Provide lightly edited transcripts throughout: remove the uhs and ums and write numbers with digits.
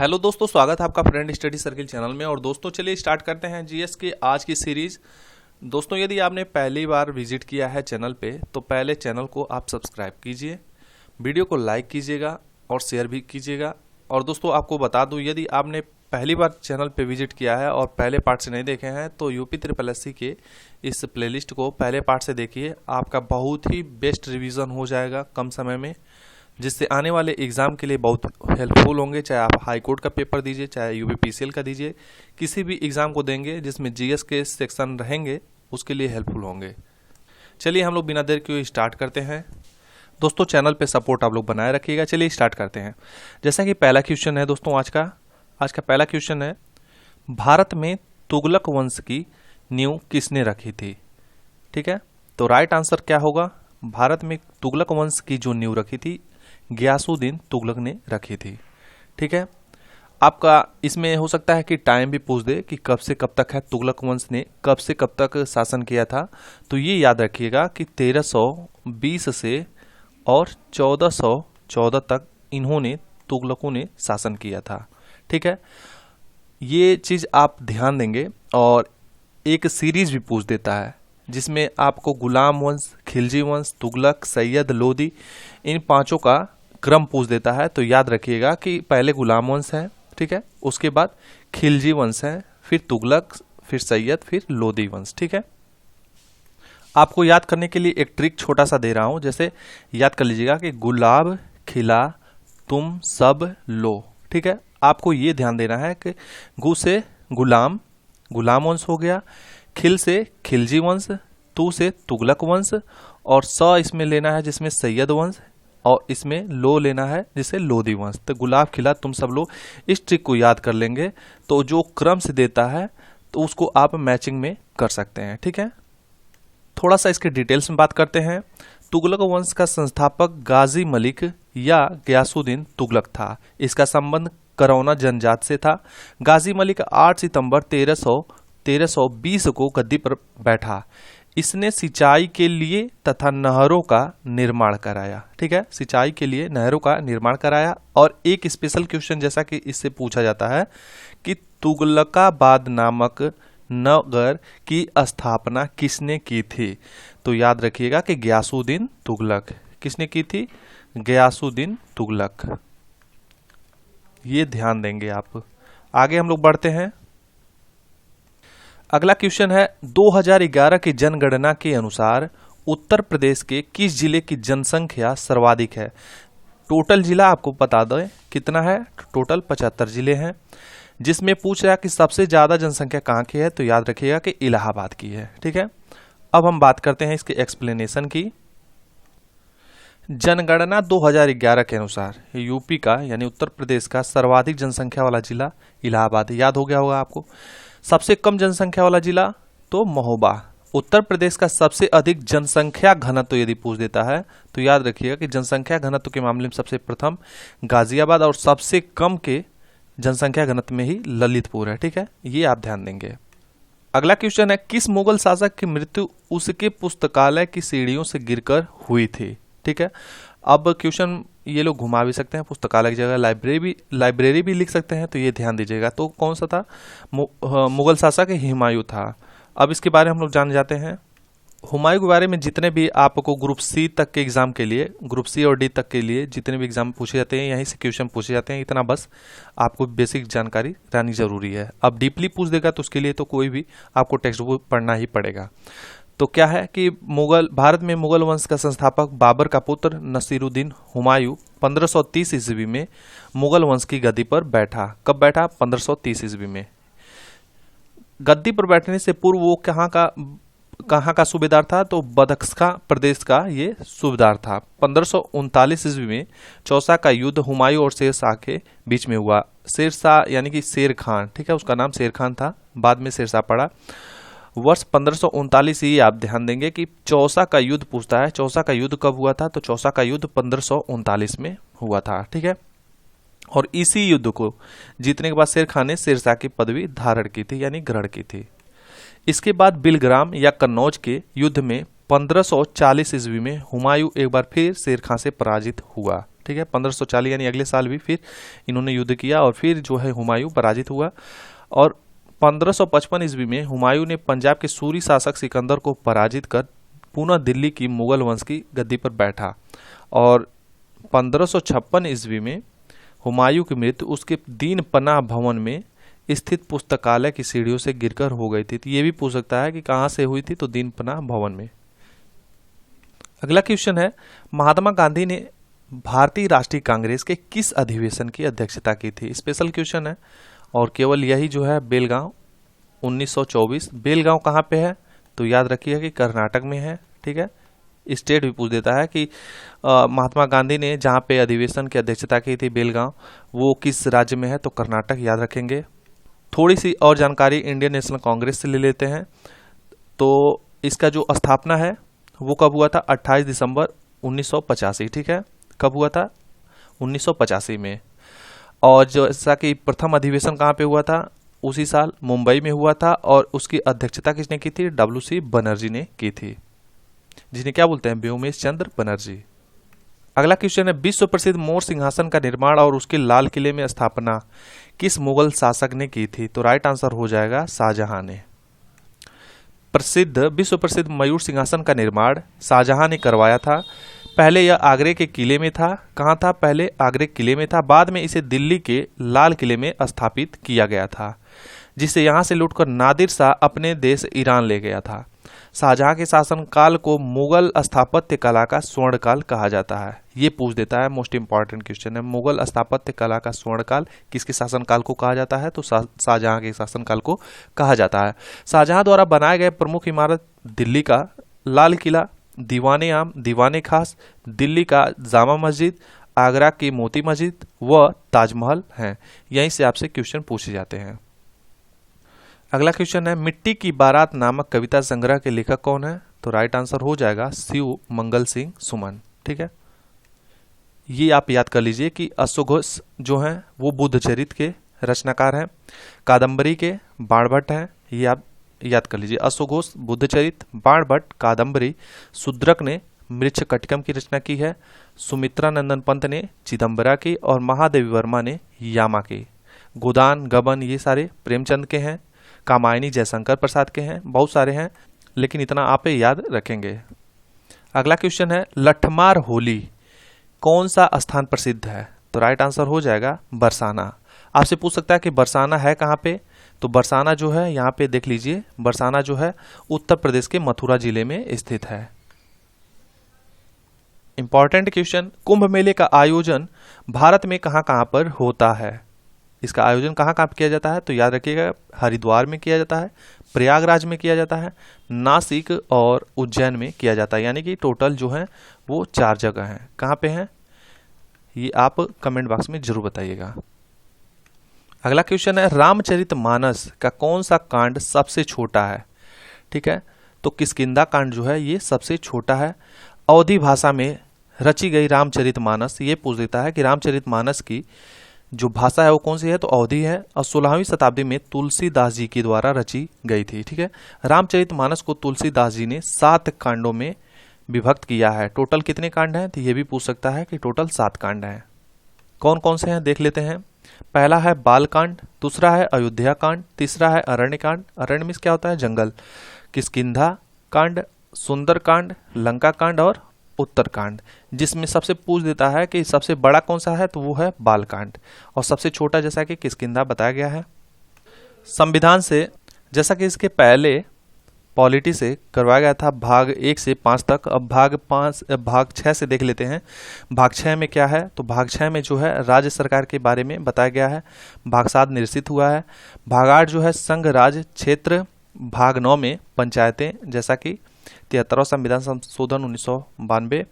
Hello दोस्तों, स्वागत है आपका फ्रेंड स्टडी सर्किल चैनल में। और दोस्तों चलिए स्टार्ट करते हैं जीएस की आज की सीरीज। दोस्तों यदि आपने पहली बार विजिट किया है चैनल पे तो पहले चैनल को आप सब्सक्राइब कीजिए, वीडियो को लाइक कीजिएगा और शेयर भी कीजिएगा। और दोस्तों आपको बता दूं, यदि आपने पहली बार चैनल पे विजिट किया है और पहले पार्ट से नहीं देखे हैं तो यूपी ट्रिपल एससी के इस प्लेलिस्ट को पहले पार्ट से देखिए। आपका बहुत ही बेस्ट रिवीजन हो जाएगा कम समय में, जिससे आने वाले एग्ज़ाम के लिए बहुत हेल्पफुल होंगे। चाहे आप हाई कोर्ट का पेपर दीजिए, चाहे यूपीपीसीएल का दीजिए, किसी भी एग्ज़ाम को देंगे जिसमें जीएस के सेक्शन रहेंगे उसके लिए हेल्पफुल होंगे। चलिए हम लोग बिना देर किए स्टार्ट करते हैं। दोस्तों चैनल पे सपोर्ट आप लोग बनाए रखिएगा। चलिए स्टार्ट करते हैं। जैसा कि पहला क्वेश्चन है दोस्तों आज का पहला क्वेश्चन है, भारत में तुगलक वंश की नींव किसने रखी थी? ठीक है, तो राइट आंसर क्या होगा? भारत में तुगलक वंश की जो नींव रखी थी गियासुद्दीन तुगलक ने रखी थी। ठीक है, आपका इसमें हो सकता है कि टाइम भी पूछ दे कि कब से कब तक है, तुगलक वंश ने कब से कब तक शासन किया था। तो ये याद रखिएगा कि 1320 से और 1414 तक इन्होंने तुगलकों ने शासन किया था। ठीक है, ये चीज आप ध्यान देंगे। और एक सीरीज भी पूछ देता है जिसमें आपको गुलाम वंश, खिलजी वंश, तुगलक, सैयद, लोदी, इन पांचों का क्रम पूछ देता है। तो याद रखिएगा कि पहले गुलाम वंश है, ठीक है, उसके बाद खिलजी वंश है, फिर तुगलक, फिर सैयद, फिर लोदी वंश। ठीक है, आपको याद करने के लिए एक ट्रिक छोटा सा दे रहा हूं। जैसे याद कर लीजिएगा कि गुलाब खिला तुम सब लो। ठीक है, आपको ये ध्यान देना है कि गु से गुलाम, गुलाम वंश हो गया, खिल से खिलजी वंश, तू से तुगलक वंश, और स इसमें लेना है जिसमें सैयद वंश, और इसमें लो लेना है जिसे लोदी वंश। तो गुलाब खिला तुम सब लो, इस ट्रिक को याद कर लेंगे तो जो क्रम से देता है तो उसको आप मैचिंग में कर सकते हैं। ठीक है, थोड़ा सा इसके डिटेल्स में बात करते हैं। तुगलक वंश का संस्थापक गाजी मलिक या गियासुद्दीन तुगलक था। इसका संबंध करौना जनजात से था। गाजी मलिक 8 सितंबर 1320 को गद्दी पर बैठा। इसने सिंचाई के लिए तथा नहरों का निर्माण कराया। ठीक है, सिंचाई के लिए नहरों का निर्माण कराया। और एक स्पेशल क्वेश्चन जैसा कि इससे पूछा जाता है कि तुगलकाबाद नामक नगर की स्थापना किसने की थी? तो याद रखिएगा कि गियासुद्दीन तुगलक। किसने की थी? गियासुद्दीन तुगलक। ये ध्यान देंगे आप। आगे हम लोग बढ़ते हैं। अगला क्वेश्चन है, 2011 की जनगणना के अनुसार उत्तर प्रदेश के किस जिले की जनसंख्या सर्वाधिक है? टोटल जिला आपको बता दें कितना है। टोटल 75 जिले हैं, जिसमें पूछ रहा है कि सबसे ज्यादा जनसंख्या कहाँ की है। तो याद रखिएगा कि इलाहाबाद की है। ठीक है, अब हम बात करते हैं इसके एक्सप्लेनेशन की। जनगणना 2011 के अनुसार यूपी का यानी उत्तर प्रदेश का सर्वाधिक जनसंख्या वाला जिला इलाहाबाद। याद हो गया होगा आपको। सबसे कम जनसंख्या वाला जिला तो महोबा। उत्तर प्रदेश का सबसे अधिक जनसंख्या घनत्व यदि पूछ देता है तो याद रखिएगा कि जनसंख्या घनत्व के मामले में सबसे प्रथम गाजियाबाद, और सबसे कम के जनसंख्या घनत्व में ही ललितपुर है। ठीक है, ये आप ध्यान देंगे। अगला क्वेश्चन है, किस मुगल शासक की मृत्यु उसके पुस्तकालय की सीढ़ियों से गिरकर हुई थी? ठीक है, अब क्वेश्चन ये लोग घुमा भी सकते हैं, पुस्तकालय की जगह लाइब्रेरी भी लिख सकते हैं। तो ये ध्यान दीजिएगा। तो कौन सा था? मुगल शासक हुमायूं था। अब इसके बारे में हम लोग जान जाते हैं। हुमायूं के बारे में जितने भी आपको ग्रुप सी तक के एग्जाम के लिए, ग्रुप सी और डी तक के लिए जितने भी एग्जाम पूछे जाते हैं यहीं से क्वेश्चन पूछे जाते हैं। इतना बस आपको बेसिक जानकारी रहनी जरूरी है। अब डीपली पूछ देगा तो उसके लिए तो कोई भी आपको टेक्स्ट बुक पढ़ना ही पड़ेगा। तो क्या है कि भारत में मुगल वंश का संस्थापक बाबर का पुत्र नसीरुद्दीन हुमायूं 1530 ईस्वी में मुगल वंश की गद्दी पर बैठा। कब बैठा? 1530 ईस्वी में। गद्दी पर बैठने से पूर्व वो कहाँ का सूबेदार था? तो बदख्शा प्रदेश का ये सूबेदार था। 1539 ईस्वी में चौसा का युद्ध हुमायूं और शेरशाह के बीच में हुआ। शेरशाह यानी कि शेर खान, ठीक है, उसका नाम शेर खान था, बाद में शेरशाह पड़ा। वर्ष 1539 ही आप ध्यान देंगे कि चौसा का युद्ध पूछता है। चौसा का युद्ध कब हुआ था? तो चौसा का युद्ध 1539 में हुआ था। ठीक है, और इसी युद्ध को जीतने के बाद शेर खान ने शेरशाह की पदवी धारण की थी यानी ग्रहण की थी। इसके बाद बिलग्राम या कन्नौज के युद्ध में 1540 ईस्वी में हुमायूं एक बार फिर शेर खान से पराजित हुआ। ठीक है। 1540 यानी अगले साल भी फिर इन्होंने युद्ध किया और फिर जो है हुमायूं पराजित हुआ। और 1555 ईस्वी में हुमायूं ने पंजाब के सूरी शासक सिकंदर को पराजित कर पुनः दिल्ली की मुगल वंश की गद्दी पर बैठा। और 1556 ईस्वी में हुमायूं की मृत्यु उसके दीन पनाह भवन में स्थित पुस्तकालय की सीढ़ियों से गिरकर हो गई थी। तो ये भी पूछ सकता है कि कहाँ से हुई थी, तो दीन पनाह भवन में। अगला क्वेश्चन है, महात्मा गांधी ने भारतीय राष्ट्रीय कांग्रेस के किस अधिवेशन की अध्यक्षता की थी? स्पेशल क्वेश्चन है और केवल यही जो है बेलगांव 1924। बेलगांव कहाँ पे है? तो याद रखिए कि कर्नाटक में है, ठीक है। स्टेट भी पूछ देता है कि महात्मा गांधी ने जहाँ पे अधिवेशन की अध्यक्षता की थी बेलगांव, वो किस राज्य में है? तो कर्नाटक, याद रखेंगे। थोड़ी सी और जानकारी इंडियन नेशनल कांग्रेस से ले लेते हैं। तो इसका जो स्थापना है वो कब हुआ था? 28 दिसंबर 1985, ठीक है। कब हुआ था? 1985 में। और जैसा कि प्रथम अधिवेशन कहाँ पे हुआ था? उसी साल मुंबई में हुआ था। और उसकी अध्यक्षता किसने की थी? WC बनर्जी ने की थी, जिन्हें क्या बोलते हैं? व्योमेश चंद्र बनर्जी। अगला क्वेश्चन है, विश्व प्रसिद्ध मोर सिंहासन का निर्माण और उसके लाल किले में स्थापना किस मुगल शासक ने की थी? तो राइट आंसर हो जाएगा शाहजहां ने। विश्व प्रसिद्ध मयूर सिंहासन का निर्माण शाहजहां ने करवाया था। पहले यह आगरे के किले में था। कहाँ था? पहले आगरे किले में था। बाद में इसे दिल्ली के लाल किले में स्थापित किया गया था, जिसे यहाँ से लूटकर नादिर शाह अपने देश ईरान ले गया था। शाहजहां के शासनकाल को मुगल स्थापत्य कला का स्वर्ण काल कहा जाता है। ये पूछ देता है, मोस्ट इंपॉर्टेंट क्वेश्चन है। मुगल स्थापत्य कला का स्वर्ण काल किसके शासनकाल को कहा जाता है? तो शाहजहां के शासनकाल को कहा जाता है। शाहजहां द्वारा बनाए गए प्रमुख इमारत दिल्ली का लाल किला, दीवाने आम, दीवाने खास, दिल्ली का जामा मस्जिद, आगरा की मोती मस्जिद व ताजमहल हैं। यहीं से आपसे क्वेश्चन पूछे जाते हैं। अगला क्वेश्चन है, मिट्टी की बारात नामक कविता संग्रह के लेखक कौन है? तो राइट आंसर हो जाएगा शिव मंगल सिंह सुमन, ठीक है। ये आप याद कर लीजिए कि अश्वघोष जो हैं वो बुद्धचरित के रचनाकार हैं। कादम्बरी के बाणभट्ट हैं, ये आप याद कर लीजिए। अश्वघोष बुद्धचरित, बाणभट्ट कादम्बरी, शूद्रक ने मृच्छकटिकम की रचना की है, सुमित्रा नंदन पंत ने चिदम्बरा की और महादेवी वर्मा ने यामा की। गोदान, गबन ये सारे प्रेमचंद के हैं। कामायनी जयशंकर प्रसाद के हैं। बहुत सारे हैं, लेकिन इतना आप याद रखेंगे। अगला क्वेश्चन है, लठमार होली कौन सा स्थान प्रसिद्ध है? तो राइट आंसर हो जाएगा बरसाना। आपसे पूछ सकता है कि बरसाना है कहाँ पे? तो बरसाना जो है यहाँ पे देख लीजिए, बरसाना जो है उत्तर प्रदेश के मथुरा जिले में स्थित है। इंपॉर्टेंट क्वेश्चन, कुंभ मेले का आयोजन भारत में कहाँ कहाँ पर होता है? इसका आयोजन कहाँ कहाँ किया जाता है? तो याद रखिएगा, हरिद्वार में किया जाता है, प्रयागराज में किया जाता है, नासिक और उज्जैन में किया जाता है। यानी कि टोटल जो है वो 4 जगह हैं। कहाँ पे हैं ये आप कमेंट बॉक्स में जरूर बताइएगा। अगला क्वेश्चन है, रामचरितमानस का कौन सा कांड सबसे छोटा है? ठीक है, तो किष्किंधा कांड जो है ये सबसे छोटा है। अवधी भाषा में रची गई रामचरितमानस, ये पूछ देता है कि रामचरितमानस की जो भाषा है वो कौन सी है? तो अवधी है। और 16वीं शताब्दी में तुलसीदास जी के द्वारा रची गई थी, ठीक है। रामचरितमानस को तुलसीदास जी ने 7 कांडों में विभक्त किया है। टोटल कितने कांड हैं? तो ये भी पूछ सकता है कि टोटल 7 कांड हैं। कौन कौन से हैं देख लेते हैं। पहला है बालकांड, दूसरा है अयोध्या कांड, तीसरा है अरण्य कांड। अरण्य में क्या होता है? जंगल। किष्किंधा कांड, सुंदर कांड, लंका कांड और उत्तरकांड। जिसमें सबसे पूछ देता है कि सबसे बड़ा कौन सा है? तो वो है बालकांड। और सबसे छोटा जैसा कि किष्किंधा बताया गया है। संविधान से जैसा कि इसके पहले पॉलिटी से करवाया गया था भाग 1 से 5 तक। अब भाग 6 से देख लेते हैं। भाग 6 में क्या है? तो भाग 6 में जो है राज्य सरकार के बारे में बताया गया है। भाग 7 निरसित हुआ है। भाग 8 जो है संघ राज्य क्षेत्र। भाग 9 में पंचायतें, जैसा कि 73वां संविधान संशोधन 1992।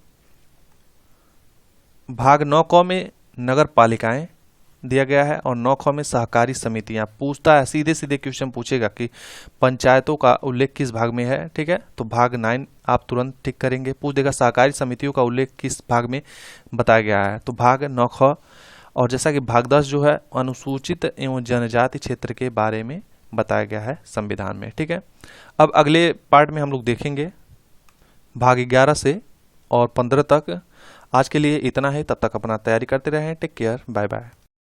भाग 9 क में नगर पालिकाएं दिया गया है और 9 ख में सहकारी समितियां। पूछता है, सीधे सीधे क्वेश्चन पूछेगा कि पंचायतों का उल्लेख किस भाग में है, ठीक है। तो भाग 9 आप तुरंत टिक करेंगे। पूछ देगा सहकारी समितियों का उल्लेख किस भाग में बताया गया है, तो भाग 9 ख। और जैसा कि भाग 10 जो है अनुसूचित एवं जनजाति क्षेत्र के बारे में बताया गया है संविधान में, ठीक है। अब अगले पार्ट में हम लोग देखेंगे भाग 11 से और 15 तक आज के लिए इतना है, तब तक अपना तैयारी करते रहें। Take care, bye bye.